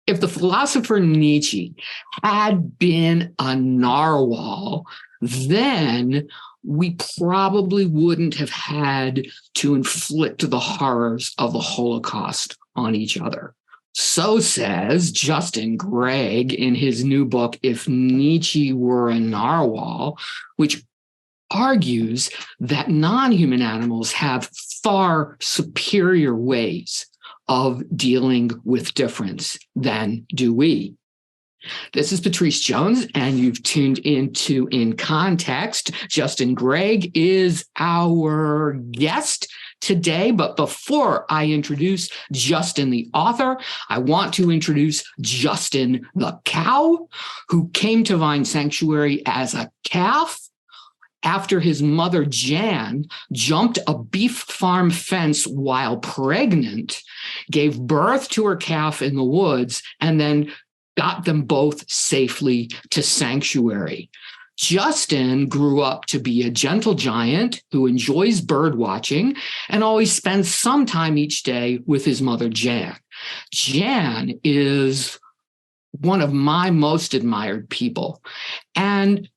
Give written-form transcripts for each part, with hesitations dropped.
if the philosopher Nietzsche had been a narwhal, then we probably wouldn't have had to inflict the horrors of the Holocaust on each other. So says Justin Gregg in his new book, If Nietzsche Were a Narwhal, which argues that non-human animals have far superior ways of dealing with difference than do we. This is Pattrice Jones, and you've tuned into In Context. Justin Gregg is our guest today, but before I introduce Justin, the author, I want to introduce Justin the cow, who came to Vine Sanctuary as a calf after his mother, Jan, jumped a beef farm fence while pregnant, gave birth to her calf in the woods, and then got them both safely to Sanctuary. Justin grew up to be a gentle giant who enjoys bird watching and always spends some time each day with his mother, Jan. Jan is one of my most admired people. And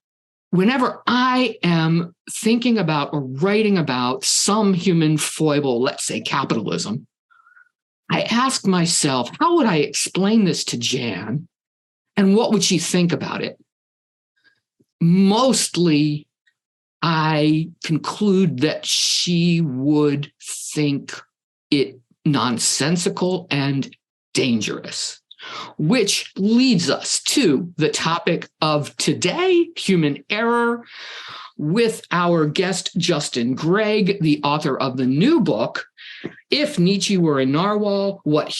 whenever I am thinking about or writing about some human foible, let's say capitalism, I ask myself, how would I explain this to Jan? And what would she think about it? Mostly, I conclude that she would think it nonsensical and dangerous. Which leads us to the topic of today, human error, with our guest, Justin Gregg, the author of the new book, If Nietzsche Were a Narwhal, What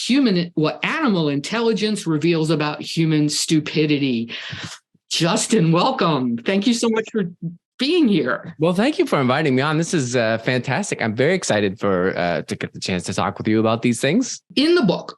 Animal Intelligence Reveals About Human Stupidity. Justin, welcome. Thank you so much for being here. Well, thank you for inviting me on. This is fantastic. I'm very excited to get the chance to talk with you about these things. In the book,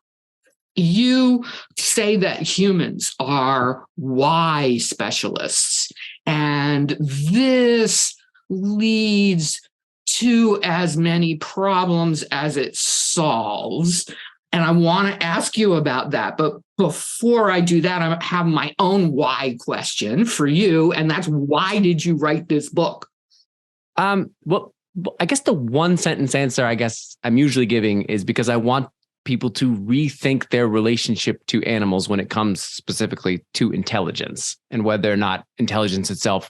you say that humans are why specialists, and this leads to as many problems as it solves. And I want to ask you about that. But before I do that, I have my own why question for you. And that's, why did you write this book? Well, I guess the one sentence answer I guess I'm usually giving is because I want people to rethink their relationship to animals when it comes specifically to intelligence and whether or not intelligence itself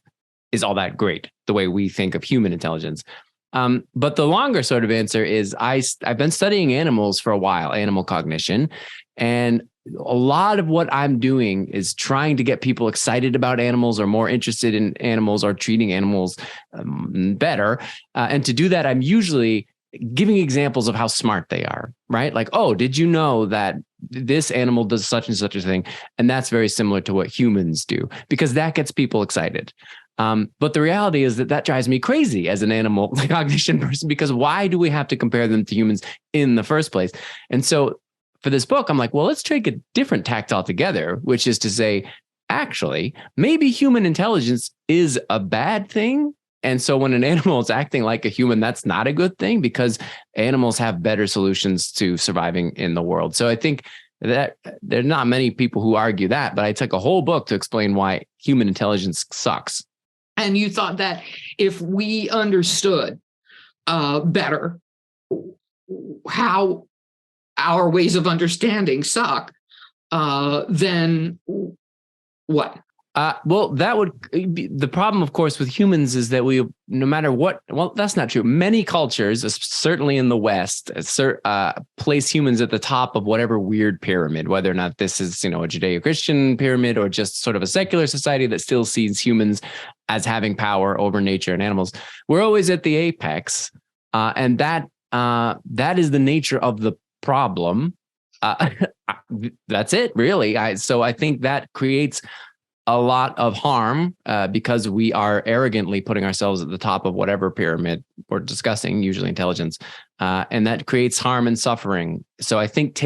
is all that great, the way we think of human intelligence. But the longer sort of answer is I've been studying animals for a while, animal cognition, and a lot of what I'm doing is trying to get people excited about animals or more interested in animals or treating animals better. And to do that, I'm usually giving examples of how smart they are, right? Like, oh, did you know that this animal does such and such a thing? And that's very similar to what humans do, because that gets people excited. But the reality is that drives me crazy as an animal cognition person, because why do we have to compare them to humans in the first place? And so for this book, I'm like, well, let's take a different tact altogether, which is to say, actually, maybe human intelligence is a bad thing. And so when an animal is acting like a human, that's not a good thing, because animals have better solutions to surviving in the world. So I think that there are not many people who argue that, but I took a whole book to explain why human intelligence sucks. And you thought that if we understood better how our ways of understanding suck, then what? Well, that would be the problem, of course, with humans is that we, no matter what, well, that's not true. Many cultures, certainly in the West, place humans at the top of whatever weird pyramid, whether or not this is, a Judeo-Christian pyramid or just sort of a secular society that still sees humans as having power over nature and animals. We're always at the apex. And that is the nature of the problem. That's it, really. So I think that creates a lot of harm because we are arrogantly putting ourselves at the top of whatever pyramid we're discussing, usually intelligence, and that creates harm and suffering. So I think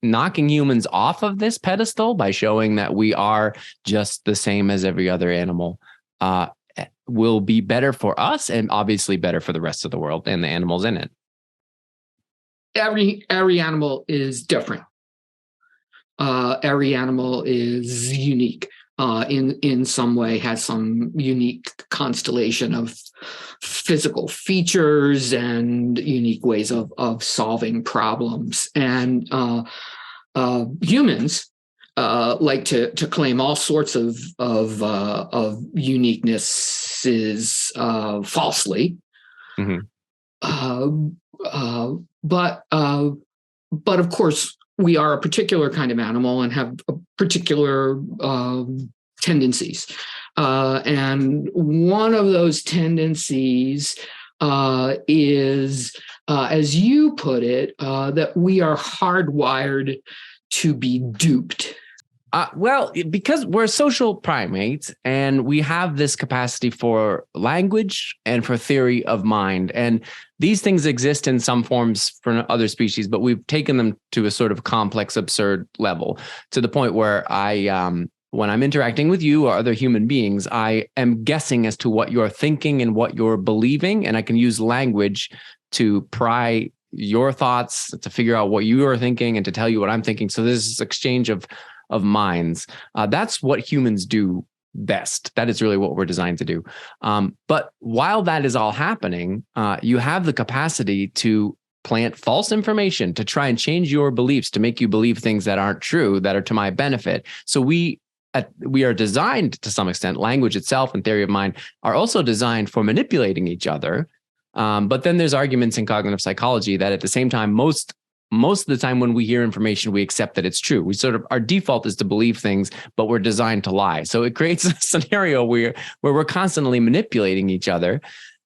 knocking humans off of this pedestal by showing that we are just the same as every other animal will be better for us and obviously better for the rest of the world and the animals in it. Every animal is different. every animal is unique in some way, has some unique constellation of physical features and unique ways of solving problems. And humans like to claim all sorts of uniquenesses falsely. Mm-hmm. But of course, we are a particular kind of animal and have a particular tendencies. And one of those tendencies is, as you put it, that we are hardwired to be duped. Well, because we're social primates and we have this capacity for language and for theory of mind. And these things exist in some forms for other species, but we've taken them to a sort of complex, absurd level, to the point where when I'm interacting with you or other human beings, I am guessing as to what you're thinking and what you're believing. And I can use language to pry your thoughts, to figure out what you are thinking and to tell you what I'm thinking. So there's this exchange of minds. That's what humans do best. That is really what we're designed to do. But while that is all happening, you have the capacity to plant false information, to try and change your beliefs, to make you believe things that aren't true, that are to my benefit. So we are designed to some extent, language itself and theory of mind are also designed for manipulating each other. But then there's arguments in cognitive psychology that at the same time, most of the time when we hear information, we accept that it's true. We sort of, our default is to believe things, but we're designed to lie. So it creates a scenario where we're constantly manipulating each other,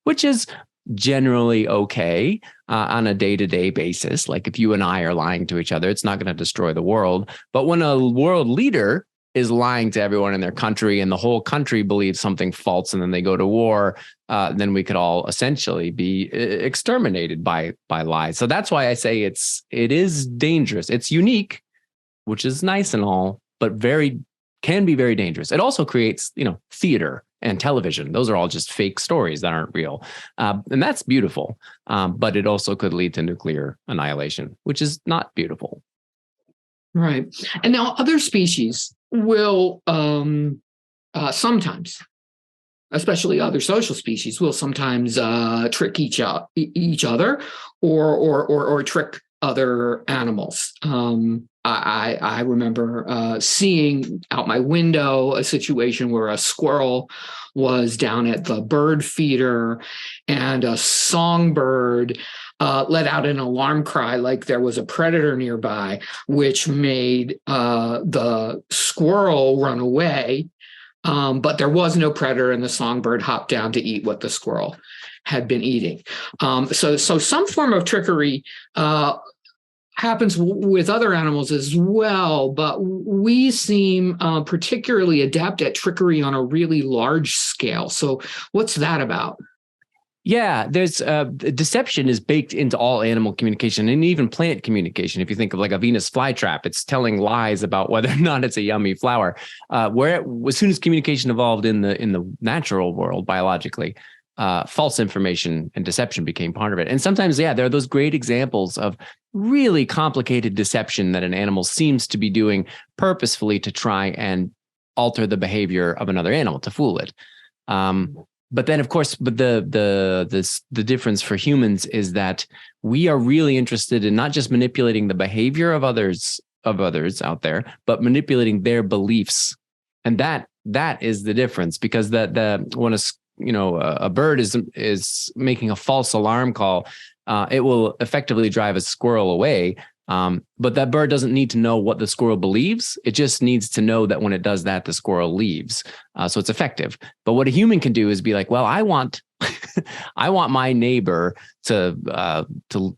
which is generally okay on a day-to-day basis. Like if you and I are lying to each other, it's not going to destroy the world. But when a world leader is lying to everyone in their country and the whole country believes something false and then they go to war, then we could all essentially be exterminated by lies. So that's why I say it is dangerous. It's unique, which is nice and all, but can be very dangerous. It also creates, theater and television. Those are all just fake stories that aren't real. And that's beautiful. But it also could lead to nuclear annihilation, which is not beautiful. Right. And now other species will sometimes, especially other social species, will sometimes trick each other or trick other animals. I remember seeing out my window a situation where a squirrel was down at the bird feeder and a songbird let out an alarm cry like there was a predator nearby, which made the squirrel run away. But there was no predator, and the songbird hopped down to eat what the squirrel had been eating. So some form of trickery happens with other animals as well, but we seem particularly adept at trickery on a really large scale. So what's that about? Yeah, there's deception is baked into all animal communication and even plant communication. If you think of like a Venus flytrap, it's telling lies about whether or not it's a yummy flower. As soon as communication evolved in the natural world biologically, false information and deception became part of it. And sometimes, there are those great examples of really complicated deception that an animal seems to be doing purposefully to try and alter the behavior of another animal to fool it. But then, of course, the difference for humans is that we are really interested in not just manipulating the behavior of others out there, but manipulating their beliefs, and that is the difference. Because when a bird is making a false alarm call, it will effectively drive a squirrel away. But that bird doesn't need to know what the squirrel believes. It just needs to know that when it does that, the squirrel leaves. So it's effective. But what a human can do is be like, well, I want my neighbor to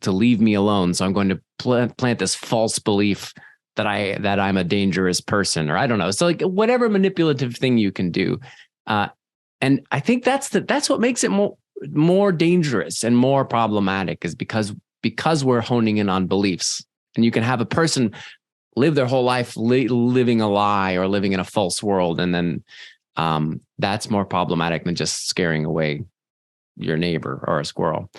leave me alone. So I'm going to plant this false belief that I'm a dangerous person, or I don't know. So like whatever manipulative thing you can do. And I think that's what makes it more dangerous and more problematic, is because we're honing in on beliefs. And you can have a person live their whole life living a lie or living in a false world. And then that's more problematic than just scaring away your neighbor or a squirrel.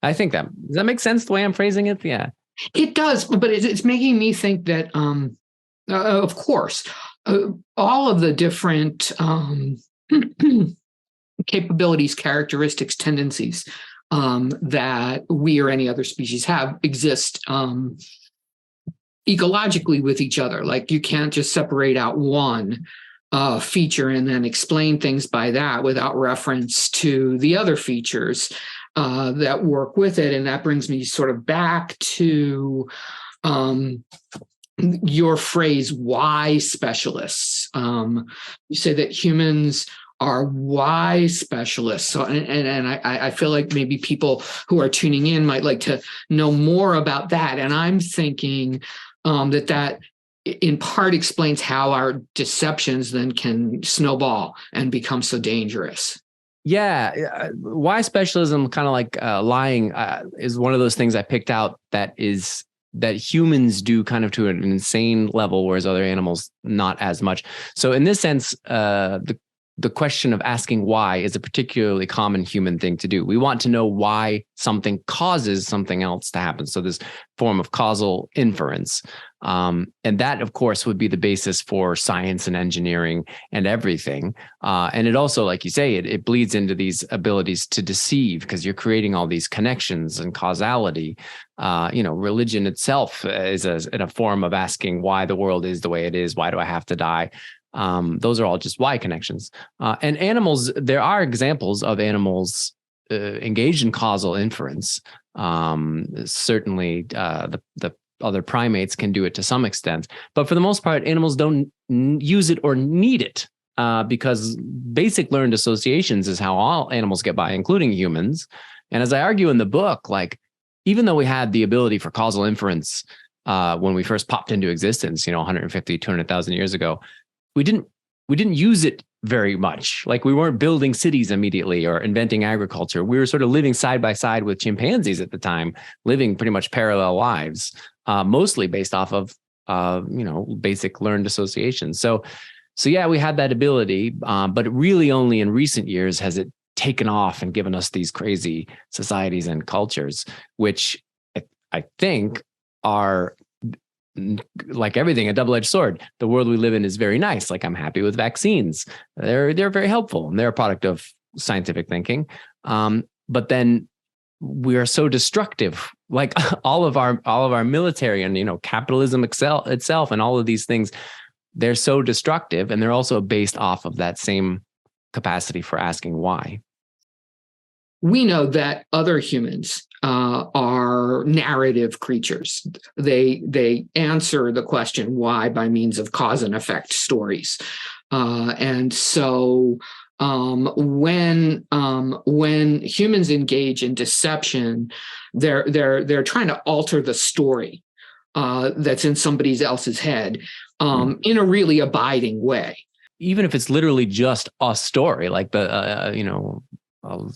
I think does that make sense the way I'm phrasing it? Yeah, it does. But it's making me think that Of course, all of the different capabilities, characteristics, tendencies that we or any other species have exist ecologically with each other. Like you can't just separate out one feature and then explain things by that without reference to the other features that work with it. And that brings me sort of back to your phrase, why specialists? You say that humans are why specialists. So, and I feel like maybe people who are tuning in might like to know more about that. And I'm thinking that in part explains how our deceptions then can snowball and become so dangerous. Yeah. Why specialism, kind of like lying, is one of those things I picked out that humans do kind of to an insane level, whereas other animals not as much. So in this sense, the question of asking why is a particularly common human thing to do. We want to know why something causes something else to happen. So this form of causal inference. And that, of course, would be the basis for science and engineering and everything. And it also, like you say, it bleeds into these abilities to deceive because you're creating all these connections and causality. Religion itself is in a form of asking why the world is the way it is. Why do I have to die? Those are all just why connections. And animals, there are examples of animals engaged in causal inference. Certainly, the other primates can do it to some extent, but for the most part, animals don't use it or need it because basic learned associations is how all animals get by, including humans. And as I argue in the book, like even though we had the ability for causal inference when we first popped into existence, 150, 200,000 years ago, we didn't use it very much. Like we weren't building cities immediately or inventing agriculture. We were sort of living side by side with chimpanzees at the time, living pretty much parallel lives, mostly based off of basic learned associations. So yeah, we had that ability, but really only in recent years has it taken off and given us these crazy societies and cultures, which I think are, like everything, a double-edged sword. The world we live in is very nice. Like I'm happy with vaccines. They're very helpful and they're a product of scientific thinking. But then we are so destructive. Like all of our military and capitalism itself and all of these things, they're so destructive, and they're also based off of that same capacity for asking why. We know that other humans are narrative creatures. They answer the question why by means of cause and effect stories, and so when humans engage in deception, they're trying to alter the story that's in somebody else's head in a really abiding way. Even if it's literally just a story, like the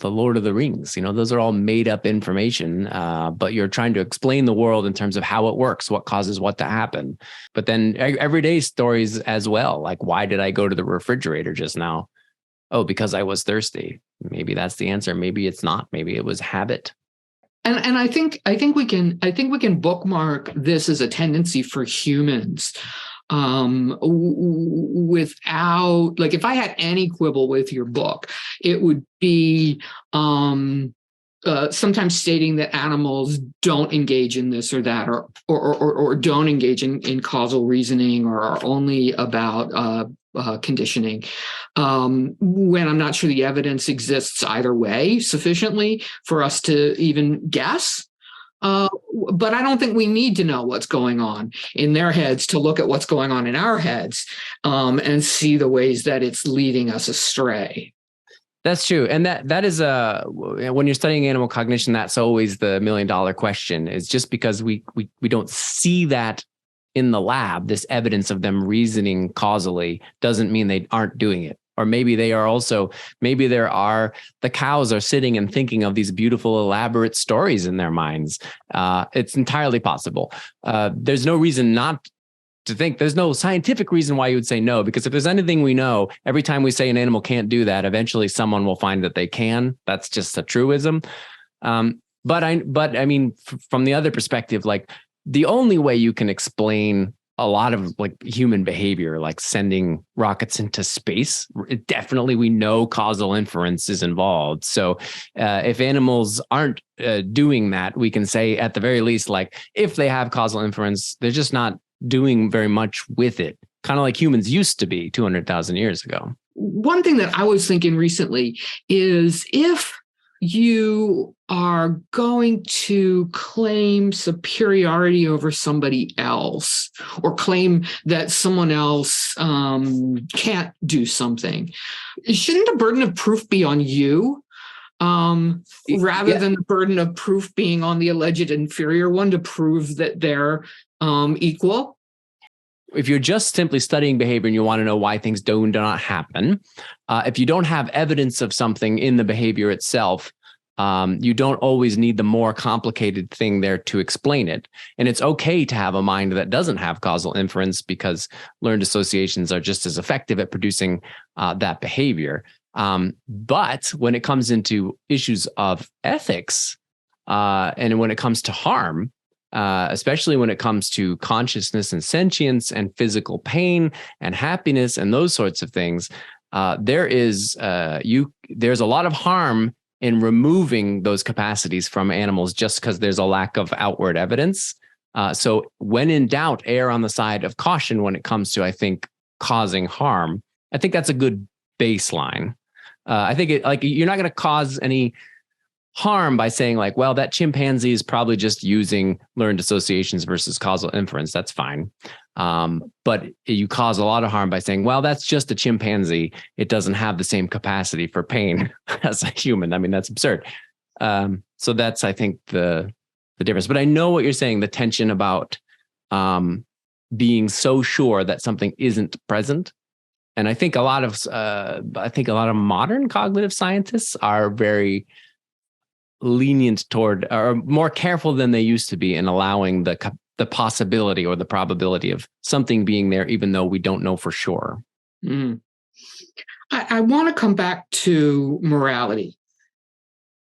Lord of the Rings, those are all made up information, but you're trying to explain the world in terms of how it works, what causes what to happen. But then everyday stories as well. Like, why did I go to the refrigerator just now? Oh, because I was thirsty. Maybe that's the answer. Maybe it's not. Maybe it was habit. And I think we can bookmark this as a tendency for humans. Without, like, if I had any quibble with your book, it would be sometimes stating that animals don't engage in this or that, or don't engage in causal reasoning, or are only about conditioning, when I'm not sure the evidence exists either way sufficiently for us to even guess. But I don't think we need to know what's going on in their heads to look at what's going on in our heads and see the ways that it's leading us astray. That's true. And that is when you're studying animal cognition, that's always the $1 million question, is just because we don't see that in the lab, this evidence of them reasoning causally doesn't mean they aren't doing it. Or maybe the cows are sitting and thinking of these beautiful, elaborate stories in their minds. It's entirely possible. There's no reason not to think. There's no scientific reason why you would say no, because if there's anything we know, every time we say an animal can't do that, eventually someone will find that they can. That's just a truism. But I mean, from the other perspective, like the only way you can explain a lot of like human behavior, like sending rockets into space. Definitely, we know causal inference is involved. So if animals aren't doing that, we can say at the very least, like if they have causal inference, they're just not doing very much with it. Kind of like humans used to be 200,000 years ago. One thing that I was thinking recently is if you are going to claim superiority over somebody else or claim that someone else can't do something, shouldn't the burden of proof be on you rather than the burden of proof being on the alleged inferior one to prove that they're equal? If you're just simply studying behavior and you want to know why things do not happen, if you don't have evidence of something in the behavior itself, you don't always need the more complicated thing there to explain it. And it's okay to have a mind that doesn't have causal inference because learned associations are just as effective at producing that behavior. But when it comes into issues of ethics and when it comes to harm, especially when it comes to consciousness and sentience and physical pain and happiness and those sorts of things, there's a lot of harm in removing those capacities from animals just because there's a lack of outward evidence. So when in doubt, err on the side of caution when it comes to, I think, causing harm. I think that's a good baseline. I think you're not going to cause any harm by saying like, well, that chimpanzee is probably just using learned associations versus causal inference. That's fine. But you cause a lot of harm by saying, well, that's just a chimpanzee. It doesn't have the same capacity for pain as a human. I mean, that's absurd. So that's, I think, the difference. But I know what you're saying, the tension about being so sure that something isn't present. And I think a lot of modern cognitive scientists are very lenient toward, or more careful than they used to be in allowing the possibility or the probability of something being there, even though we don't know for sure. Mm. I want to come back to morality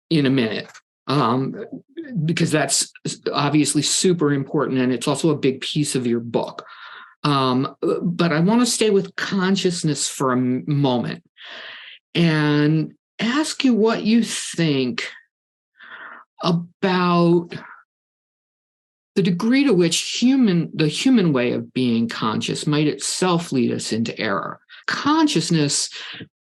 in a minute, because that's obviously super important, and it's also a big piece of your book. But I want to stay with consciousness for a moment and ask you what you think about the degree to which the human way of being conscious might itself lead us into error. Consciousness,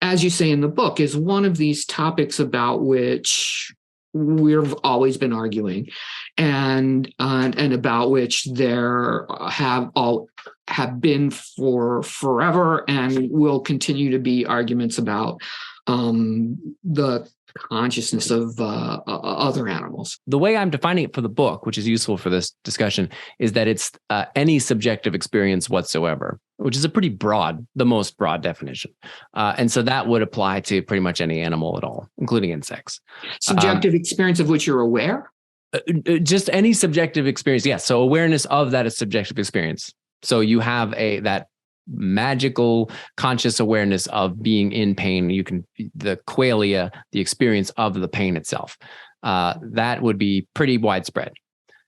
as you say in the book, is one of these topics about which we've always been arguing, and about which there have been for forever and will continue to be arguments about the consciousness of other animals. The way I'm defining it for the book, which is useful for this discussion, is that it's any subjective experience whatsoever, which is the most broad definition. And so that would apply to pretty much any animal at all, including insects. Subjective experience of which you're aware? Just any subjective experience. Yes. So awareness of that is subjective experience. So you have that magical conscious awareness of being in pain. The qualia, the experience of the pain itself, that would be pretty widespread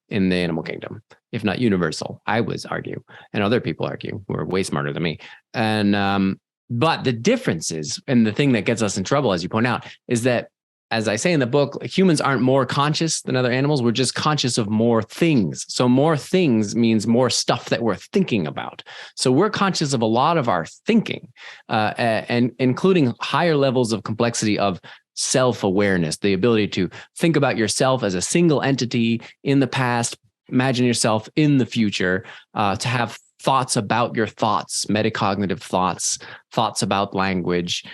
in the animal kingdom, if not universal, I would argue, and other people argue who are way smarter than me. And but the difference is, and the thing that gets us in trouble, as you point out, is that, as I say in the book, humans aren't more conscious than other animals. We're just conscious of more things. So more things means more stuff that we're thinking about. So we're conscious of a lot of our thinking, and including higher levels of complexity of self-awareness, the ability to think about yourself as a single entity in the past, imagine yourself in the future, to have thoughts about your thoughts, metacognitive thoughts about language.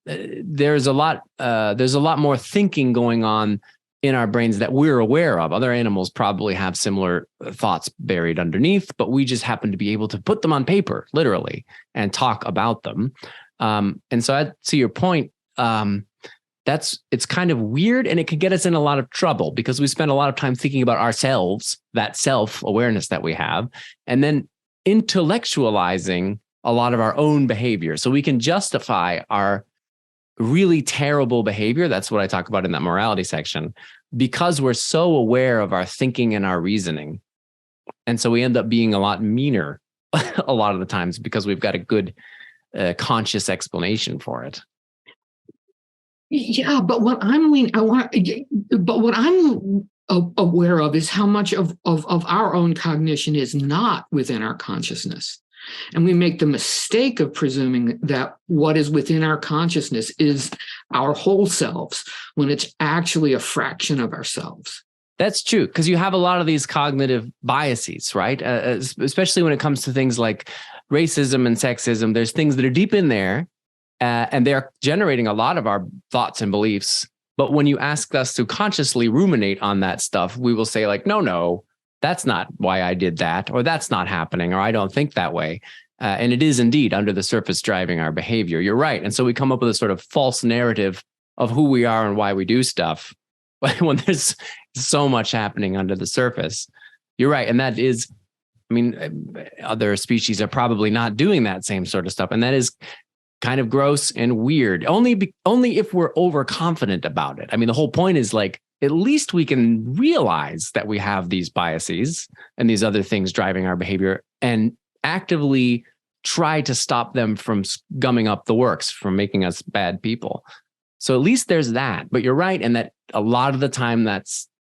There's a lot more thinking going on in our brains that we're aware of. Other animals probably have similar thoughts buried underneath, but we just happen to be able to put them on paper, literally, and talk about them. And so to your point, it's kind of weird, and it can get us in a lot of trouble because we spend a lot of time thinking about ourselves, that self-awareness that we have, and then intellectualizing a lot of our own behavior. So we can justify our really terrible behavior. That's what I talk about in that morality section, because we're so aware of our thinking and our reasoning. And so we end up being a lot meaner a lot of the times because we've got a good conscious explanation for it. Yeah, but what I'm aware of is how much of our own cognition is not within our consciousness. And we make the mistake of presuming that what is within our consciousness is our whole selves, when it's actually a fraction of ourselves. That's true, because you have a lot of these cognitive biases, right? Especially when it comes to things like racism and sexism. There's things that are deep in there, and they're generating a lot of our thoughts and beliefs. But when you ask us to consciously ruminate on that stuff, we will say like, no, that's not why I did that, or that's not happening, or I don't think that way. And it is indeed under the surface driving our behavior. You're right. And so we come up with a sort of false narrative of who we are and why we do stuff when there's so much happening under the surface. You're right. And that is, I mean, other species are probably not doing that same sort of stuff. And that is kind of gross and weird, only if we're overconfident about it. I mean, the whole point is like, at least we can realize that we have these biases and these other things driving our behavior and actively try to stop them from gumming up the works, from making us bad people. So at least there's that. But you're right. And that a lot of the time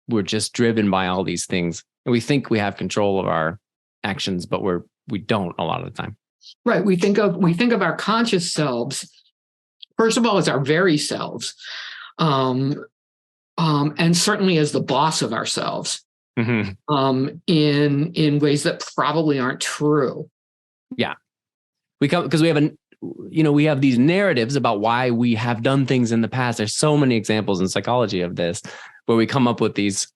we're just driven by all these things. And we think we have control of our actions, but we don't a lot of the time. Right. We think of our conscious selves, first of all, as our very selves. And certainly as the boss of ourselves, in ways that probably aren't true. Yeah, because we have these narratives about why we have done things in the past. There's so many examples in psychology of this, where we come up with these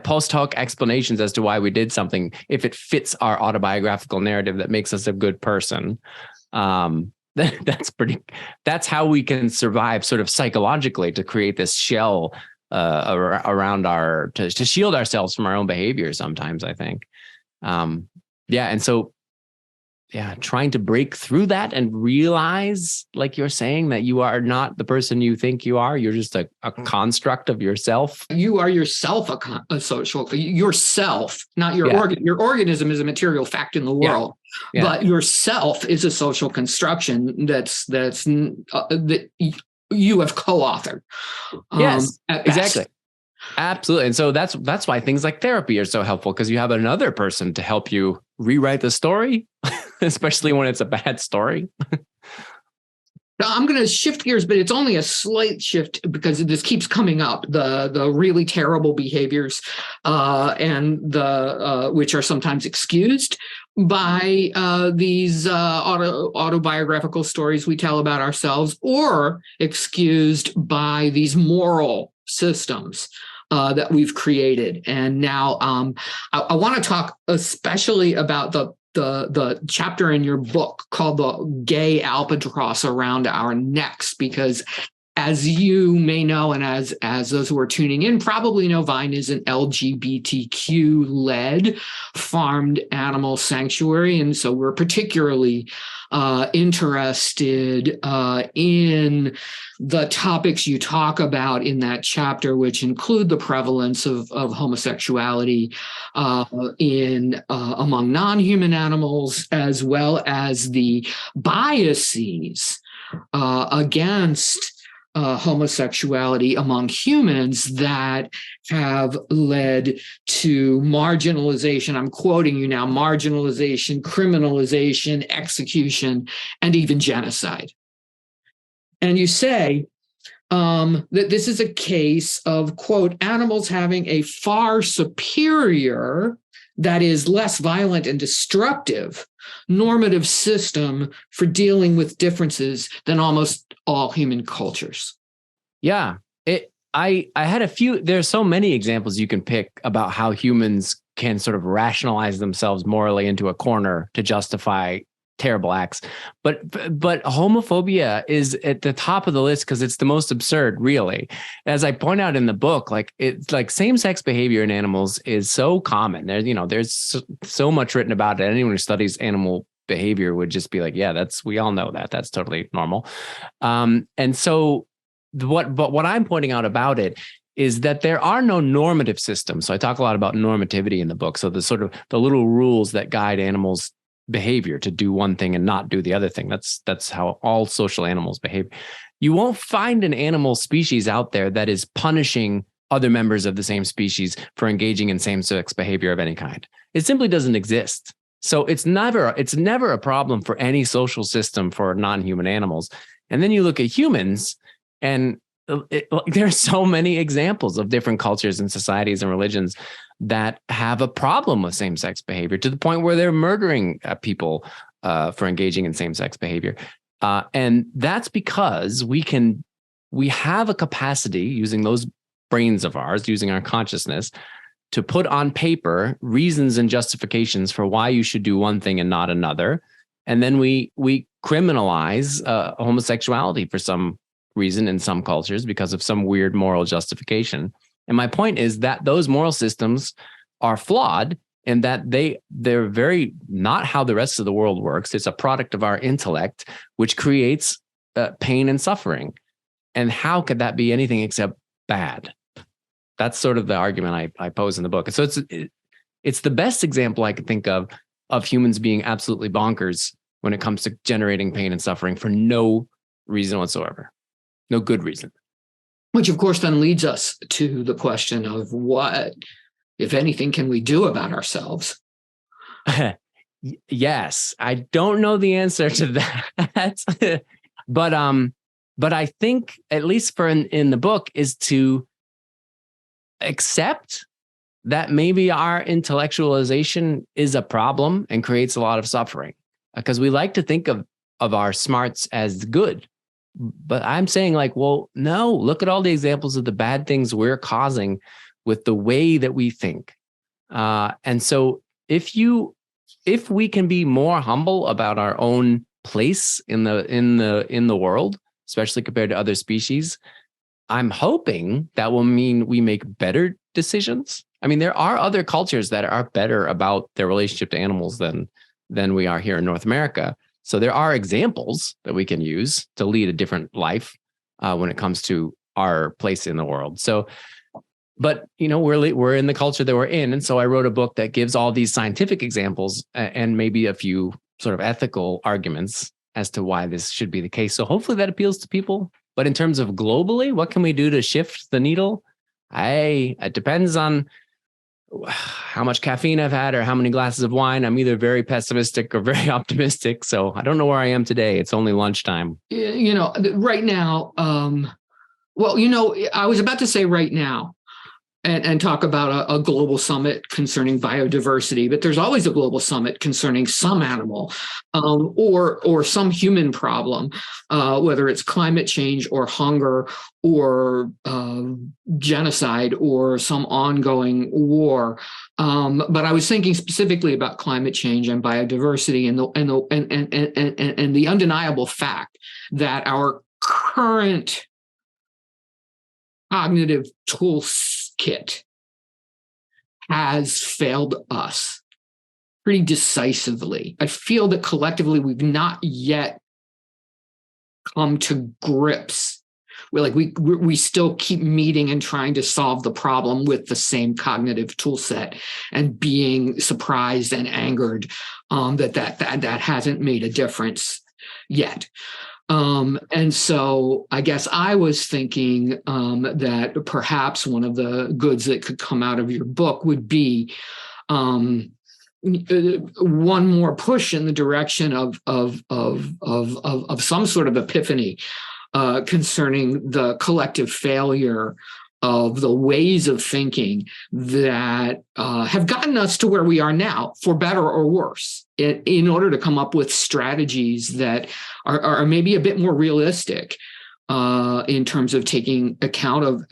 post hoc explanations as to why we did something, if it fits our autobiographical narrative that makes us a good person. That's how we can survive sort of psychologically, to create this shell around to shield ourselves from our own behavior sometimes, I think. And so trying to break through that and realize, like you're saying, that you are not the person you think you are. You're just a construct of yourself. You are yourself a social, yourself, not your organ. Your organism is a material fact in the world, but yourself is a social construction that you have co-authored. Yes, exactly. Absolutely. And so that's why things like therapy are so helpful, because you have another person to help you rewrite the story, especially when it's a bad story. Now, I'm going to shift gears, but it's only a slight shift because this keeps coming up, the really terrible behaviors and which are sometimes excused by these autobiographical stories we tell about ourselves, or excused by these moral systems that we've created. And now I want to talk especially about the chapter in your book called The Gay Albatross Around Our Necks, because as you may know, and as those who are tuning in probably know, Vine is an LGBTQ-led farmed animal sanctuary. And so we're particularly interested in the topics you talk about in that chapter, which include the prevalence of homosexuality among non-human animals, as well as the biases against homosexuality among humans that have led to marginalization. I'm quoting you now: marginalization, criminalization, execution, and even genocide. And you say that this is a case of, quote, animals having a far superior, that is less violent and destructive, normative system for dealing with differences than almost all human cultures. Yeah. I had a few, there's so many examples you can pick about how humans can sort of rationalize themselves morally into a corner to justify terrible acts. But homophobia is at the top of the list because it's the most absurd, really. As I point out in the book, like it's like same-sex behavior in animals is so common. There's so much written about it. Anyone who studies animal behavior would just be like, yeah, we all know that's totally normal. And so what I'm pointing out about it is that there are no normative systems. So I talk a lot about normativity in the book. So the sort of the little rules that guide animals' behavior to do one thing and not do the other thing. That's how all social animals behave. You won't find an animal species out there that is punishing other members of the same species for engaging in same-sex behavior of any kind. It simply doesn't exist. So it's never a problem for any social system for non-human animals. And then you look at humans, and there are so many examples of different cultures and societies and religions that have a problem with same-sex behavior to the point where they're murdering people for engaging in same-sex behavior. And that's because we have a capacity, using those brains of ours, using our consciousness, to put on paper reasons and justifications for why you should do one thing and not another. And then we criminalize homosexuality for some reason in some cultures because of some weird moral justification. And my point is that those moral systems are flawed and that they're very not how the rest of the world works. It's a product of our intellect, which creates pain and suffering. And how could that be anything except bad? That's sort of the argument I pose in the book. And so it's the best example I can think of humans being absolutely bonkers when it comes to generating pain and suffering for no reason whatsoever. No good reason. Which, of course, then leads us to the question of what, if anything, can we do about ourselves? Yes, I don't know the answer to that. But I think, at least for in the book, is to accept that maybe our intellectualization is a problem and creates a lot of suffering, because we like to think of our smarts as good. But I'm saying, like, well, no, look at all the examples of the bad things we're causing with the way that we think. And so if we can be more humble about our own place in the world, especially compared to other species, I'm hoping that will mean we make better decisions. I mean, there are other cultures that are better about their relationship to animals than we are here in North America. So there are examples that we can use to lead a different life when it comes to our place in the world. So, but we're in the culture that we're in, and so I wrote a book that gives all these scientific examples and maybe a few sort of ethical arguments as to why this should be the case. So hopefully that appeals to people. But in terms of globally, what can we do to shift the needle? It depends on how much caffeine I've had or how many glasses of wine. I'm either very pessimistic or very optimistic. So I don't know where I am today. It's only lunchtime. Right now, I was about to say right now and talk about a global summit concerning biodiversity, but there's always a global summit concerning some animal or some human problem, whether it's climate change or hunger or genocide or some ongoing war. But I was thinking specifically about climate change and biodiversity and the undeniable fact that our current cognitive toolkit has failed us pretty decisively. I feel that collectively we've not yet come to grips. We still keep meeting and trying to solve the problem with the same cognitive tool set and being surprised and angered that hasn't made a difference yet. And so I guess I was thinking that perhaps one of the goods that could come out of your book would be one more push in the direction of some sort of epiphany concerning the collective failure of the ways of thinking that have gotten us to where we are now, for better or worse, in order to come up with strategies that are maybe a bit more realistic in terms of taking account of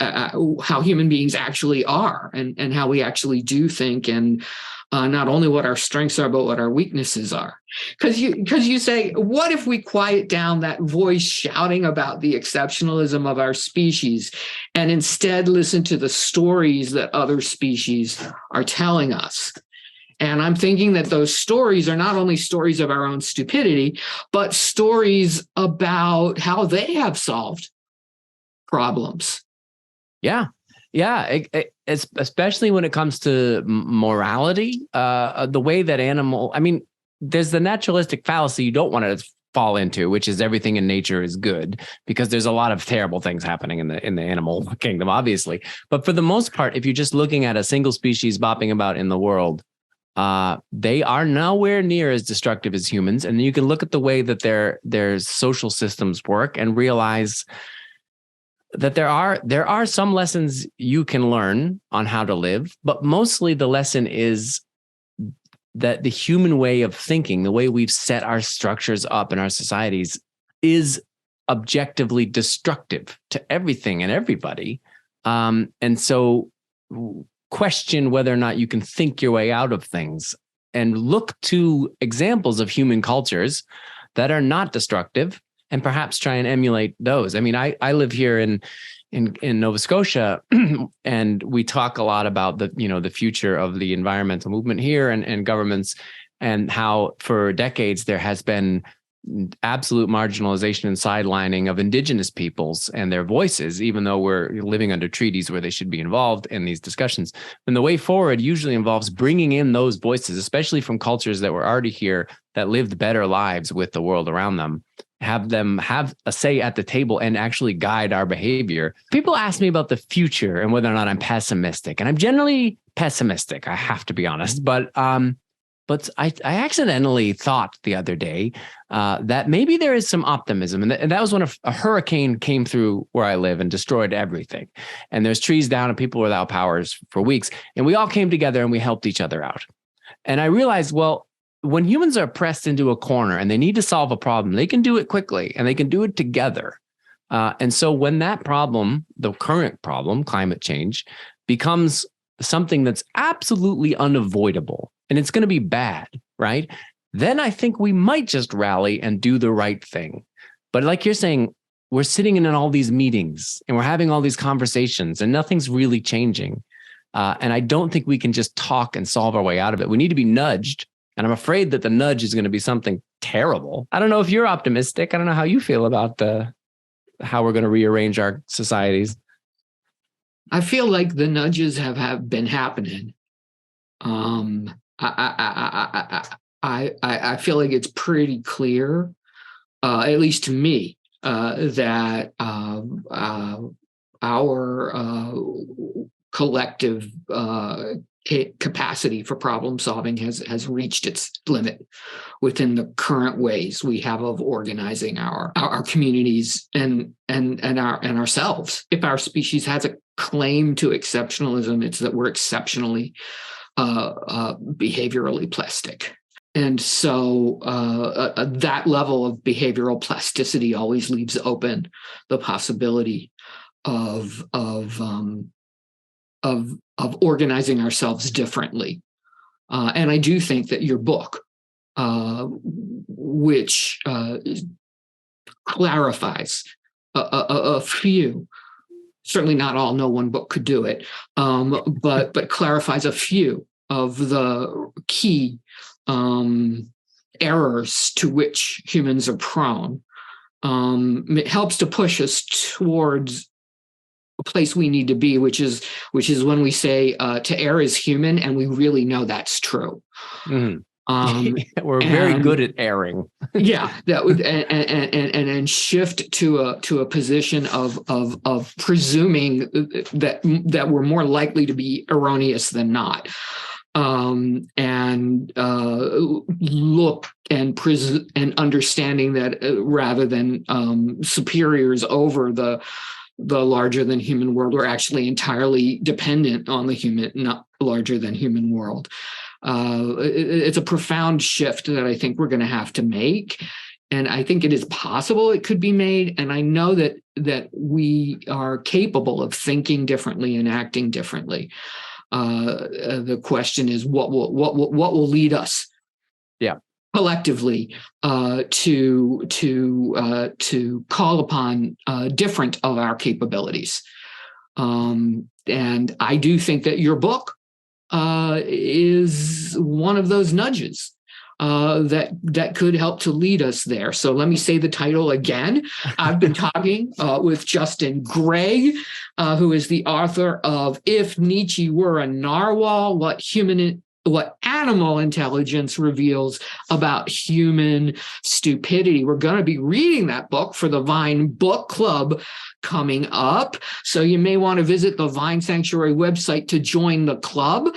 how human beings actually are and how we actually do think, and not only what our strengths are, but what our weaknesses are. Because you say, what if we quiet down that voice shouting about the exceptionalism of our species and instead listen to the stories that other species are telling us? And I'm thinking that those stories are not only stories of our own stupidity, but stories about how they have solved problems. Yeah. Yeah, especially when it comes to morality, the way that I mean, there's the naturalistic fallacy you don't want to fall into, which is everything in nature is good, because there's a lot of terrible things happening in the animal kingdom, obviously. But for the most part, if you're just looking at a single species bopping about in the world, they are nowhere near as destructive as humans. And you can look at the way that their social systems work and realize that there are some lessons you can learn on how to live, but mostly the lesson is that the human way of thinking, the way we've set our structures up in our societies, is objectively destructive to everything and everybody. And so question whether or not you can think your way out of things, and look to examples of human cultures that are not destructive, and perhaps try and emulate those. I mean, I live here in Nova Scotia, and we talk a lot about the future of the environmental movement here, and governments, and how for decades there has been absolute marginalization and sidelining of indigenous peoples and their voices, even though we're living under treaties where they should be involved in these discussions. And the way forward usually involves bringing in those voices, especially from cultures that were already here, that lived better lives with the world around them, have them have a say at the table and actually guide our behavior. People ask me about the future and whether or not I'm pessimistic, and I'm generally pessimistic, I have to be honest. But I accidentally thought the other day that maybe there is some optimism. And that was when a hurricane came through where I live and destroyed everything. And there's trees down and people without powers for weeks. And we all came together and we helped each other out. And I realized, well, when humans are pressed into a corner and they need to solve a problem, they can do it quickly and they can do it together. And so when that problem, the current problem, climate change, becomes something that's absolutely unavoidable, and it's going to be bad, right? Then I think we might just rally and do the right thing. But like you're saying, we're sitting in all these meetings and we're having all these conversations and nothing's really changing. And I don't think we can just talk and solve our way out of it. We need to be nudged. And I'm afraid that the nudge is going to be something terrible. I don't know if you're optimistic. I don't know how you feel about how we're going to rearrange our societies. I feel like the nudges have been happening. I feel like it's pretty clear, at least to me, that our collective capacity for problem solving has reached its limit within the current ways we have of organizing our communities and ourselves. If our species has a claim to exceptionalism, it's that we're exceptionally behaviorally plastic. And so that level of behavioral plasticity always leaves open the possibility of organizing ourselves differently. And I do think that your book, which clarifies a few, certainly not all, no one book could do it, but clarifies a few of the key errors to which humans are prone. It helps to push us towards a place we need to be, which is when we say to err is human, and we really know that's true. Mm. We're very good at erring. Yeah, that would and shift to a position of presuming that we're more likely to be erroneous than not. And look and understanding that rather than superiors over the larger than human world, we're actually entirely dependent on the human, not larger than human world. It's a profound shift that I think we're going to have to make. And I think it is possible it could be made. And I know that we are capable of thinking differently and acting differently. The question is what will lead us, collectively, to call upon different of our capabilities. And I do think that your book is one of those nudges. that could help to lead us there. So let me say the title again. I've been talking with Justin Gregg, who is the author of If Nietzsche Were a Narwhal, what animal intelligence reveals about human stupidity. We're going to be reading that book for the Vine Book Club coming up. So you may want to visit the Vine Sanctuary website to join the club.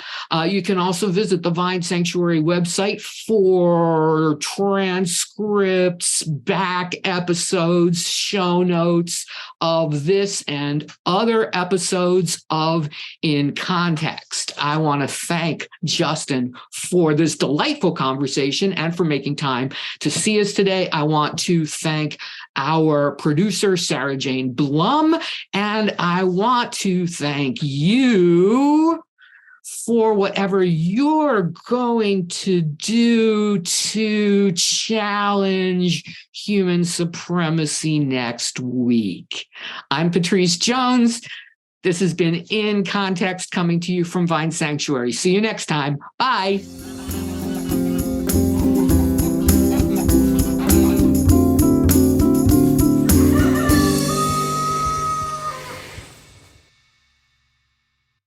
You can also visit the Vine Sanctuary website for transcripts, back episodes, show notes of this and other episodes of In Context. I want to thank Justin for this delightful conversation and for making time to see us today. I want to thank our producer, Sarah Jane Blum, and I want to thank you for whatever you're going to do to challenge human supremacy next week. I'm Pattrice Jones. This has been In Context, coming to you from Vine Sanctuary. See you next time. Bye.